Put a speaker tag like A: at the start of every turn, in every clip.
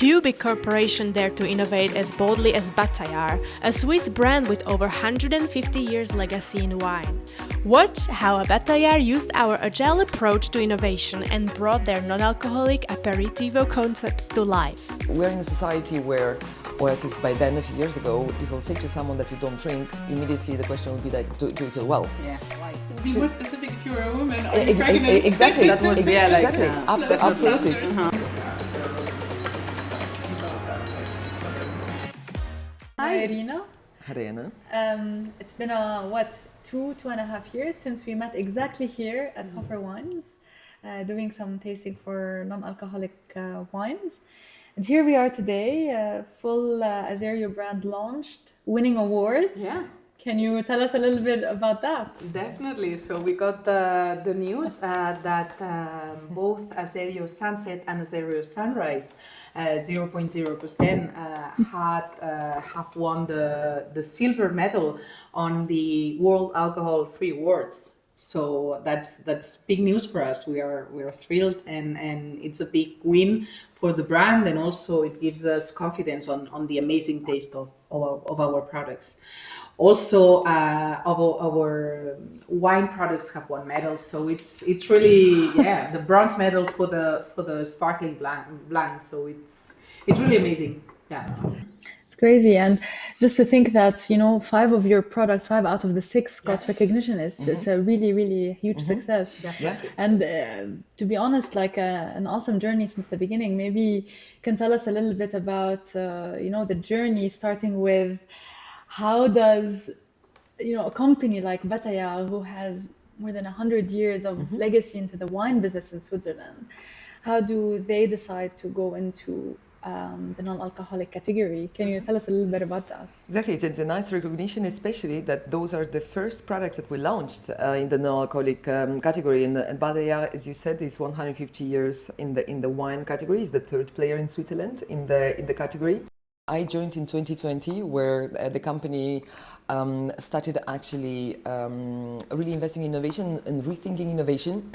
A: Few big corporations dare to innovate as boldly as Bataillard, a Swiss brand with over 150 years legacy in wine. Watch how a Bataillard used our agile approach to innovation and brought their non-alcoholic aperitivo concepts to life.
B: We're in a society where, or at least by then a few years ago, if you'll say to someone that you don't drink, immediately the question will be like, do you feel well?
C: Yeah, why?
D: Be more specific if you're a woman or you're pregnant.
B: Exactly,
C: That was, yeah, like,
B: exactly. Absolutely.
D: Hi, Irina.
B: Helena.
D: It's been two and a half years since we met exactly here at Hoffer Wines, doing some tasting for non-alcoholic wines. And here we are today, full Azzerio brand launched, winning awards.
C: Yeah.
D: Can you tell us a little bit about that?
C: Definitely. So we got the news that both Azzerio Sunset and Azzerio Sunrise 0.0% have won the silver medal on the World Alcohol Free Awards. So that's big news for us. We are thrilled, and it's a big win for the brand, and also it gives us confidence on the amazing taste of our products. Also, our wine products have won medals, so it's really the bronze medal for the sparkling blanc. So it's really amazing. Yeah.
D: It's crazy, and just to think that 5 of your products, 5 out of the 6 got recognition it's a really huge success.
C: Yeah.
D: And to be honest, like an awesome journey since the beginning. Maybe you can tell us a little bit about the journey, starting with how does a company like Bataillard, who has more than 100 years of legacy into the wine business in Switzerland, how do they decide to go into the non-alcoholic category? Can you tell us a little bit about that?
B: Exactly, it's a nice recognition, especially that those are the first products that we launched in the non-alcoholic category. And Bataillard, as you said, is 150 years in the wine category. Is the third player in Switzerland in the category. I joined in 2020, where the company started actually really investing in innovation and rethinking innovation,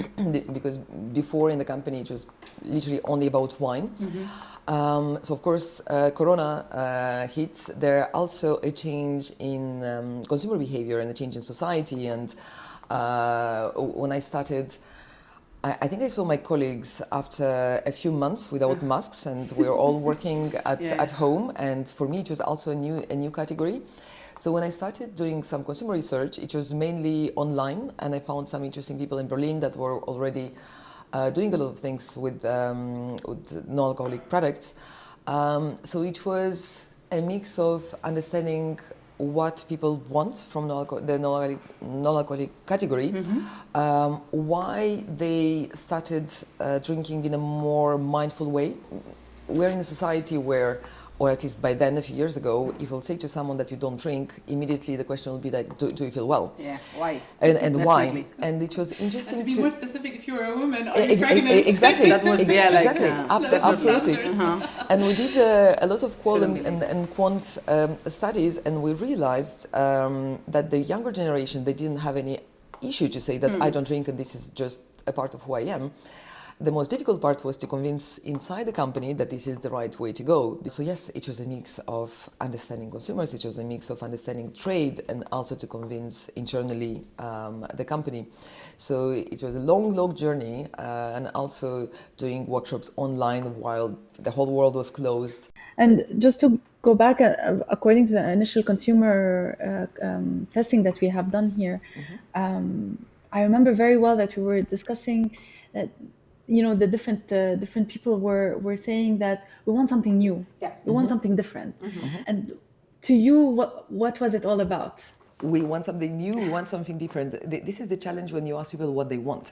B: because before in the company it was literally only about wine. So of course, Corona hit. There also a change in consumer behavior and a change in society. And when I started, I think I saw my colleagues after a few months without masks, and we were all working at home. And for me, it was also a new category. So when I started doing some consumer research, it was mainly online, and I found some interesting people in Berlin that were already doing a lot of things with non-alcoholic products. So it was a mix of understanding what people want from the non-alcoholic category, why they started drinking in a more mindful way. We're in a society where, or at least by then a few years ago, if you'll say to someone that you don't drink, immediately the question will be like, do you feel well?
C: Yeah, why?
B: And why? And it was interesting
D: to be more specific if you're a woman or you're pregnant.
B: Exactly,
C: that was
B: exactly,
C: absolutely.
B: And we did a lot of qual and quant studies, and we realized that the younger generation, they didn't have any issue to say that I don't drink and this is just a part of who I am. The most difficult part was to convince inside the company that this is the right way to go. So yes, it was a mix of understanding consumers, it was a mix of understanding trade, and also to convince internally the company. So it was a long journey, and also doing workshops online while the whole world was closed.
D: And just to go back, according to the initial consumer testing that we have done here, I remember very well that we were discussing that the different people were saying that we want something new, we want something different. And to you, what was it all about?
B: We want something new, we want something different. This is the challenge when you ask people what they want.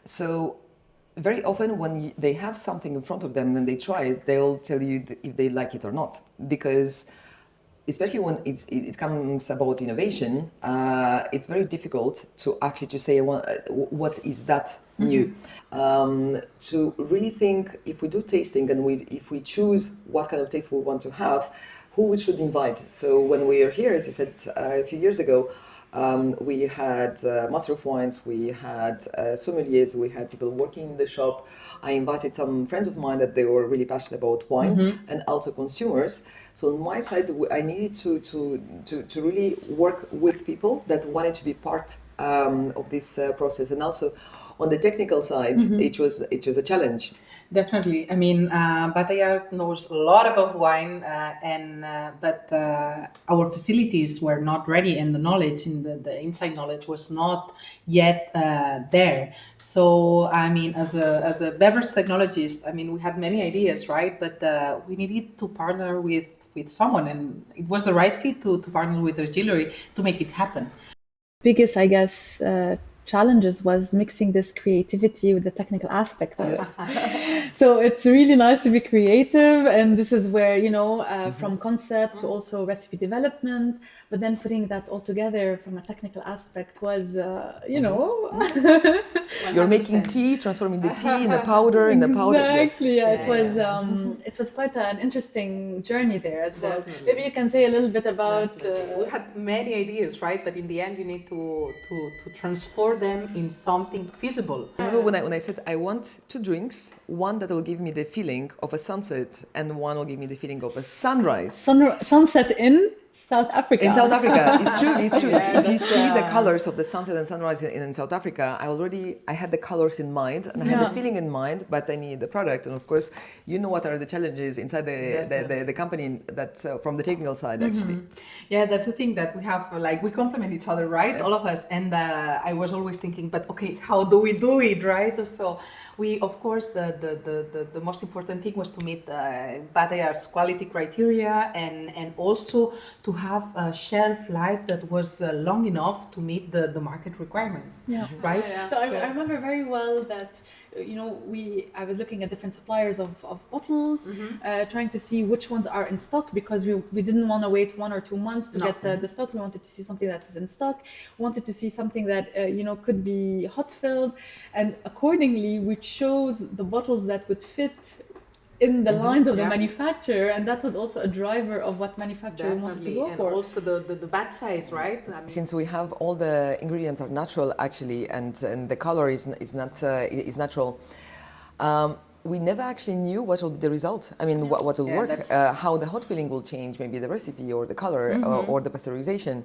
B: So very often when they have something in front of them and they try it, they'll tell you if they like it or not, because especially when it comes about innovation, it's very difficult to actually say what is that new. To really think, if we do tasting and if we choose what kind of taste we want to have, who we should invite. So when we are here, as you said a few years ago, We had master of wines, we had sommeliers, we had people working in the shop. I invited some friends of mine that they were really passionate about wine and also consumers. So on my side, I needed to really work with people that wanted to be part of this process, and also on the technical side, it was a challenge.
C: Definitely. I mean, Bataillard knows a lot about wine, but our facilities were not ready, and the knowledge, in the inside knowledge, was not yet there. So, I mean, as a beverage technologist, I mean, we had many ideas, right? But we needed to partner with someone, and it was the right fit to partner with Agilery to make it happen.
D: Biggest, I guess, challenges was mixing this creativity with the technical aspect of it. So it's really nice to be creative, and this is where, you know, from concept to also recipe development, but then putting that all together from a technical aspect was, you know.
B: You're making tea, transforming the tea in the powder, in the powder.
D: Exactly. Yes. It was quite an interesting journey there as well.
C: Definitely.
D: Maybe you can say a little bit about.
C: We had many ideas, right? But in the end, you need to transform them in something feasible.
B: Remember when I said I want two drinks, one that will give me the feeling of a sunset and one will give me the feeling of a sunrise.
D: Sunset in South Africa.
B: In South Africa, it's true. It's true. If you see the colors of the sunset and sunrise in South Africa, I had the colors in mind and I had the feeling in mind, but I needed the product. And of course, you know what are the challenges inside the company that from the technical side actually.
C: Yeah, that's the thing that we have. Like we complement each other, right? All of us. And I was always thinking, but okay, how do we do it, right? So we, of course, the most important thing was to meet Bataillard's quality criteria and also to have a shelf life that was long enough to meet the market requirements, right?
D: So I remember very well that, you know, I was looking at different suppliers of bottles, trying to see which ones are in stock, because we didn't want to wait 1 or 2 months to get the stock. We wanted to see something that is in stock. We wanted to see something that you know, could be hot filled, and accordingly we chose the bottles that would fit in the lines of the manufacturer, and that was also a driver of what manufacturer wanted to go
C: and
D: for.
C: And also the batch size, right? I mean,
B: Since we have all the ingredients are natural actually, and the color is natural, we never actually knew what will be the result. I mean, what will work, how the hot filling will change, maybe the recipe or the color or the pasteurization,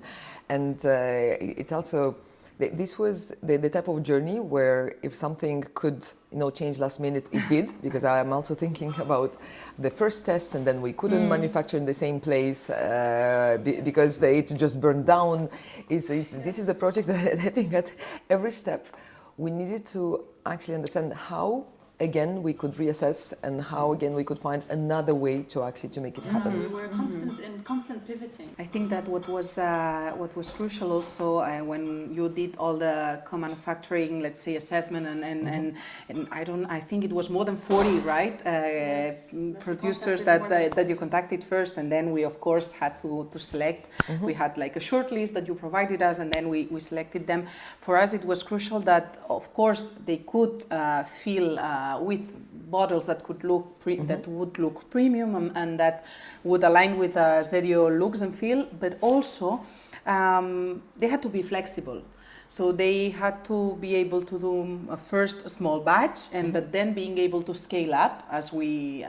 B: and it's also. This was the type of journey where if something could, you know, change last minute, it did, because I'm also thinking about the first test and then we couldn't manufacture in the same place because it just burned down. This is a project that I think at every step we needed to actually understand how again we could reassess and how again we could find another way to make it happen.
E: We were constant pivoting.
C: I think that what was crucial also when you did all the co-manufacturing, let's say, assessment and I think it was more than 40, right? Producers that you contacted first, and then we of course had to select. We had like a short list that you provided us, and then we selected them. For us, it was crucial that of course they could fill with bottles that could look that would look premium and that would align with Azzerio looks and feel, but also they had to be flexible. So they had to be able to do a first small batch, but then being able to scale up as we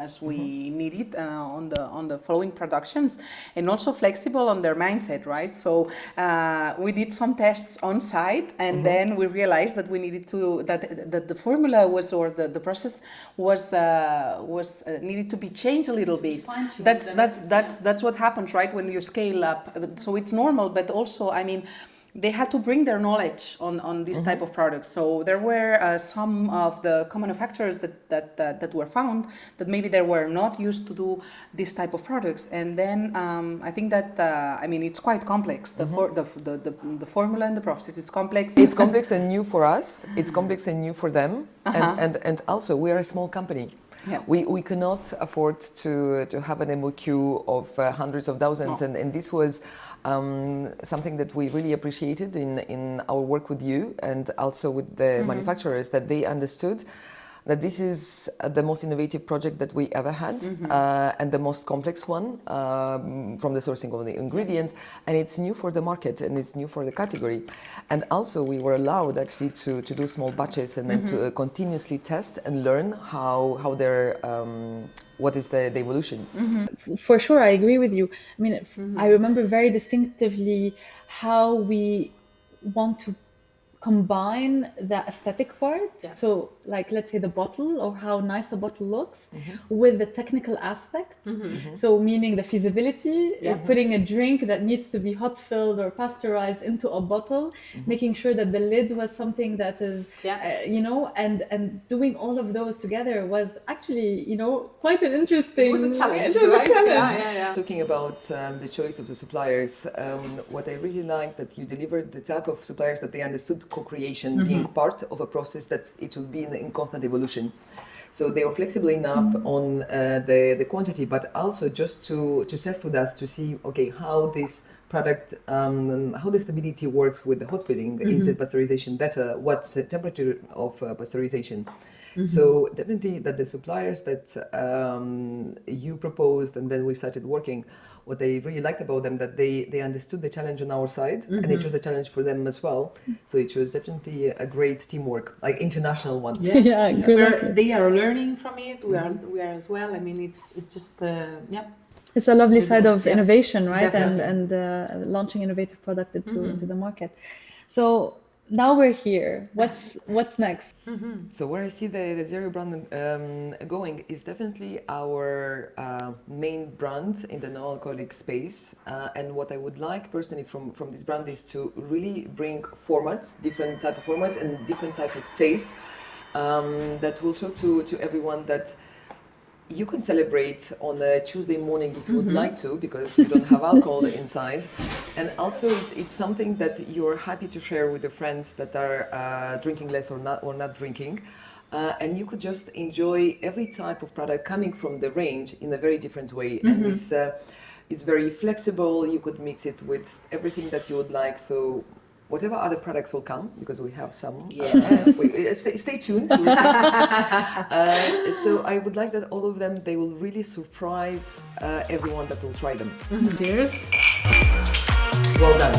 C: need it on the following productions, and also flexible on their mindset, right? So we did some tests on site, and then we realized that we needed to that the formula was, or the process was needed to be changed a little bit. That's what happens, right, when you scale up. So it's normal, but also, I mean, they had to bring their knowledge on this type of products. So there were some of the co-manufacturers that were found that maybe they were not used to do this type of products. And then I think that I mean, it's quite complex. The formula and the process is complex.
B: It's complex and new for us. It's complex and new for them. And also we are a small company.
C: Yeah.
B: We cannot afford to have an MOQ of hundreds of thousands, and this was something that we really appreciated in our work with you and also with the manufacturers, that they understood that this is the most innovative project that we ever had, and the most complex one from the sourcing of the ingredients, and it's new for the market and it's new for the category. And also we were allowed actually to do small batches and then to continuously test and learn how they're what is the evolution.
D: For sure, I agree with you. I mean, I remember very distinctively how we want to combine the aesthetic part, so like let's say the bottle or how nice the bottle looks, with the technical aspect. So meaning the feasibility, putting a drink that needs to be hot filled or pasteurized into a bottle, making sure that the lid was something that is, you know, and doing all of those together was actually, you know, quite an interesting.
C: It was a challenge.
D: It was a challenge.
B: Talking about the choice of the suppliers, what I really like that you delivered the type of suppliers that they understood co-creation being part of a process that it will be in constant evolution. So they were flexible enough on the quantity, but also just to test with us to see, okay, how this product, how the stability works with the hot filling. Is it pasteurization better? What's the temperature of pasteurization? So definitely that the suppliers that you proposed and then we started working, what I really liked about them, that they understood the challenge on our side, and it was a challenge for them as well. So it was definitely a great teamwork, like international one.
C: They are learning from it. We are as well. I mean, it's just
D: It's a lovely side of innovation, right?
C: Definitely.
D: And launching innovative product into the market. So now we're here. What's next?
B: So where I see the Azzerio brand going is definitely our main brand in the non-alcoholic space. And what I would like personally from this brand is to really bring formats, different type of formats and different type of taste that will show to everyone that you can celebrate on a Tuesday morning if you would like to, because you don't have alcohol inside. And also it's something that you're happy to share with your friends that are drinking less or not drinking. And you could just enjoy every type of product coming from the range in a very different way. And this is very flexible. You could mix it with everything that you would like. So whatever other products will come, because we have some. Stay tuned. We'll see. So I would like that all of them, they will really surprise everyone that will try them.
C: Cheers.
B: Well done.